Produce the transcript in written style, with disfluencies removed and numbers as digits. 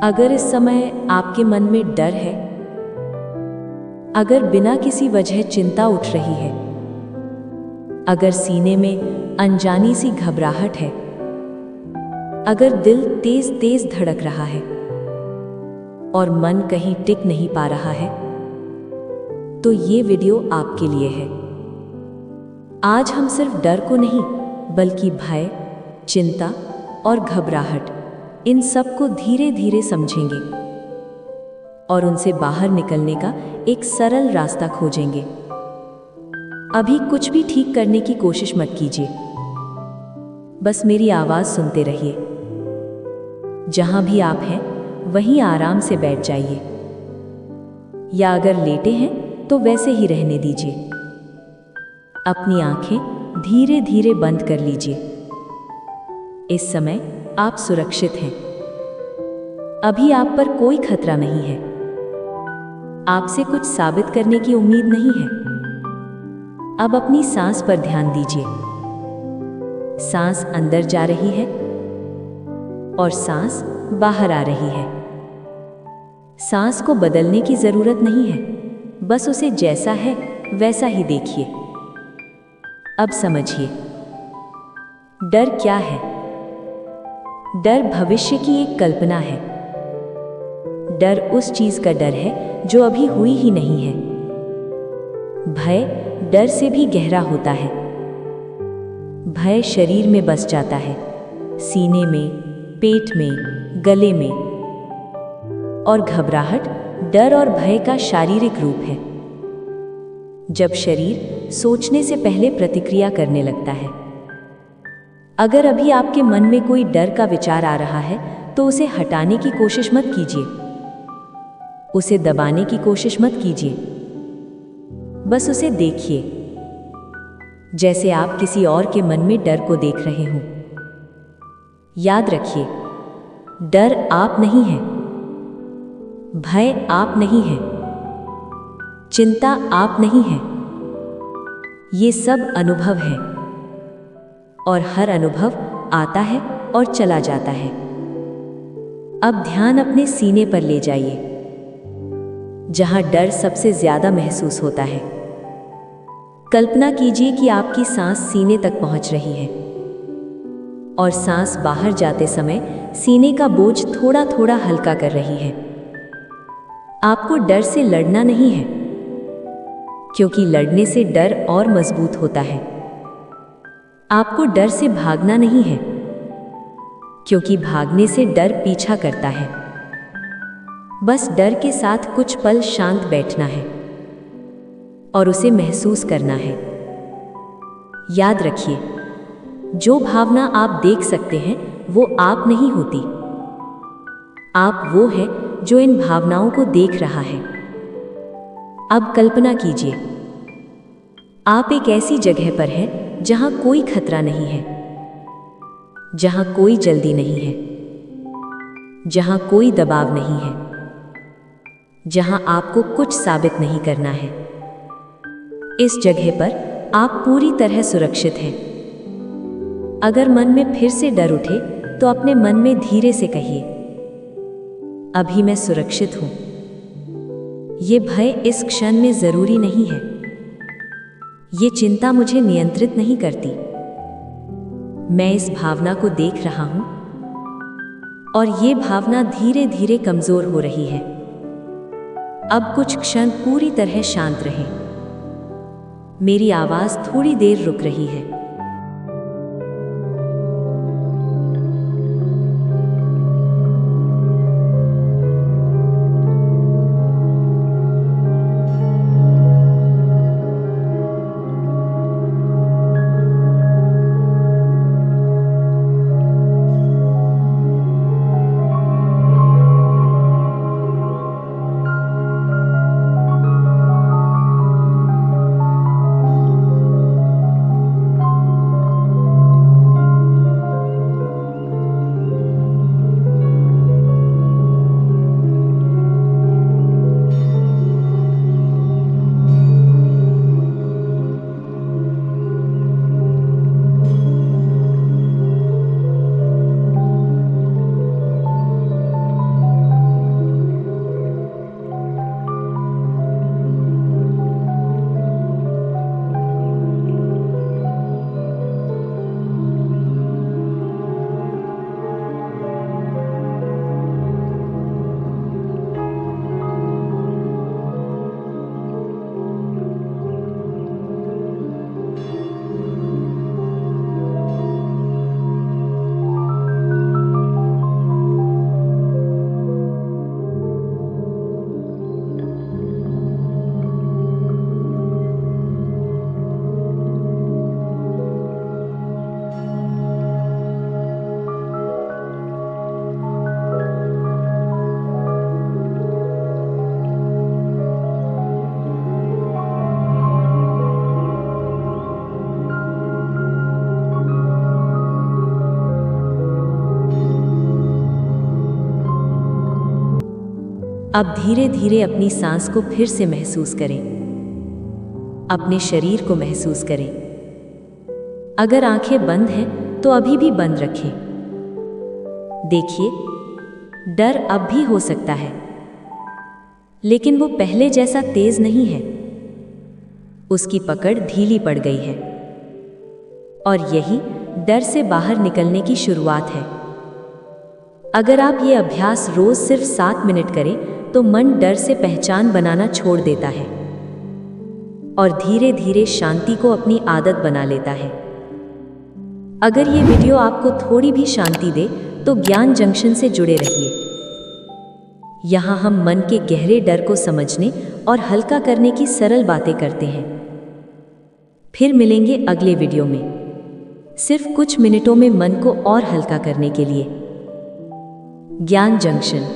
अगर इस समय आपके मन में डर है, अगर बिना किसी वजह चिंता उठ रही है, अगर सीने में अनजानी सी घबराहट है, अगर दिल तेज तेज धड़क रहा है और मन कहीं टिक नहीं पा रहा है, तो ये वीडियो आपके लिए है। आज हम सिर्फ डर को नहीं, बल्कि भय, चिंता और घबराहट, इन सब को धीरे धीरे समझेंगे और उनसे बाहर निकलने का एक सरल रास्ता खोजेंगे। अभी कुछ भी ठीक करने की कोशिश मत कीजिए, बस मेरी आवाज सुनते रहिए। जहां भी आप हैं, वहीं आराम से बैठ जाइए, या अगर लेटे हैं तो वैसे ही रहने दीजिए। अपनी आंखें धीरे धीरे बंद कर लीजिए। इस समय आप सुरक्षित हैं। अभी आप पर कोई खतरा नहीं है। आपसे कुछ साबित करने की उम्मीद नहीं है। अब अपनी सांस पर ध्यान दीजिए। सांस अंदर जा रही है और सांस बाहर आ रही है। सांस को बदलने की जरूरत नहीं है, बस उसे जैसा है वैसा ही देखिए। अब समझिए, डर क्या है? डर भविष्य की एक कल्पना है। डर उस चीज का डर है जो अभी हुई ही नहीं है। भय डर से भी गहरा होता है। भय शरीर में बस जाता है, सीने में, पेट में, गले में। और घबराहट डर और भय का शारीरिक रूप है। जब शरीर सोचने से पहले प्रतिक्रिया करने लगता है। अगर अभी आपके मन में कोई डर का विचार आ रहा है, तो उसे हटाने की कोशिश मत कीजिए। उसे दबाने की कोशिश मत कीजिए। बस उसे देखिए, जैसे आप किसी और के मन में डर को देख रहे हों। याद रखिए, डर आप नहीं है, भय आप नहीं है, चिंता आप नहीं है। ये सब अनुभव है, और हर अनुभव आता है और चला जाता है। अब ध्यान अपने सीने पर ले जाइए, जहां डर सबसे ज्यादा महसूस होता है। कल्पना कीजिए कि आपकी सांस सीने तक पहुंच रही है और सांस बाहर जाते समय सीने का बोझ थोड़ा थोड़ा हल्का कर रही है। आपको डर से लड़ना नहीं है, क्योंकि लड़ने से डर और मजबूत होता है। आपको डर से भागना नहीं है, क्योंकि भागने से डर पीछा करता है। बस डर के साथ कुछ पल शांत बैठना है और उसे महसूस करना है। याद रखिए, जो भावना आप देख सकते हैं वो आप नहीं होती। आप वो है जो इन भावनाओं को देख रहा है। अब कल्पना कीजिए, आप एक ऐसी जगह पर हैं जहां कोई खतरा नहीं है, जहां कोई जल्दी नहीं है, जहां कोई दबाव नहीं है, जहां आपको कुछ साबित नहीं करना है। इस जगह पर आप पूरी तरह सुरक्षित हैं। अगर मन में फिर से डर उठे, तो अपने मन में धीरे से कहिए, अभी मैं सुरक्षित हूं। ये भय इस क्षण में जरूरी नहीं है। ये चिंता मुझे नियंत्रित नहीं करती। मैं इस भावना को देख रहा हूं और ये भावना धीरे धीरे कमजोर हो रही है। अब कुछ क्षण पूरी तरह शांत रहें। मेरी आवाज थोड़ी देर रुक रही है। अब धीरे धीरे अपनी सांस को फिर से महसूस करें। अपने शरीर को महसूस करें। अगर आंखें बंद हैं तो अभी भी बंद रखें। देखिए, डर अब भी हो सकता है, लेकिन वो पहले जैसा तेज नहीं है। उसकी पकड़ ढीली पड़ गई है। और यही डर से बाहर निकलने की शुरुआत है। अगर आप ये अभ्यास रोज सिर्फ 7 मिनट करें तो मन डर से पहचान बनाना छोड़ देता है और धीरे धीरे शांति को अपनी आदत बना लेता है। अगर ये वीडियो आपको थोड़ी भी शांति दे तो ज्ञान जंक्शन से जुड़े रहिए। यहाँ हम मन के गहरे डर को समझने और हल्का करने की सरल बातें करते हैं। फिर मिलेंगे अगले वीडियो में, सिर्फ कुछ मिनटों में मन को और हल्का करने के लिए। ज्ञान जंक्शन।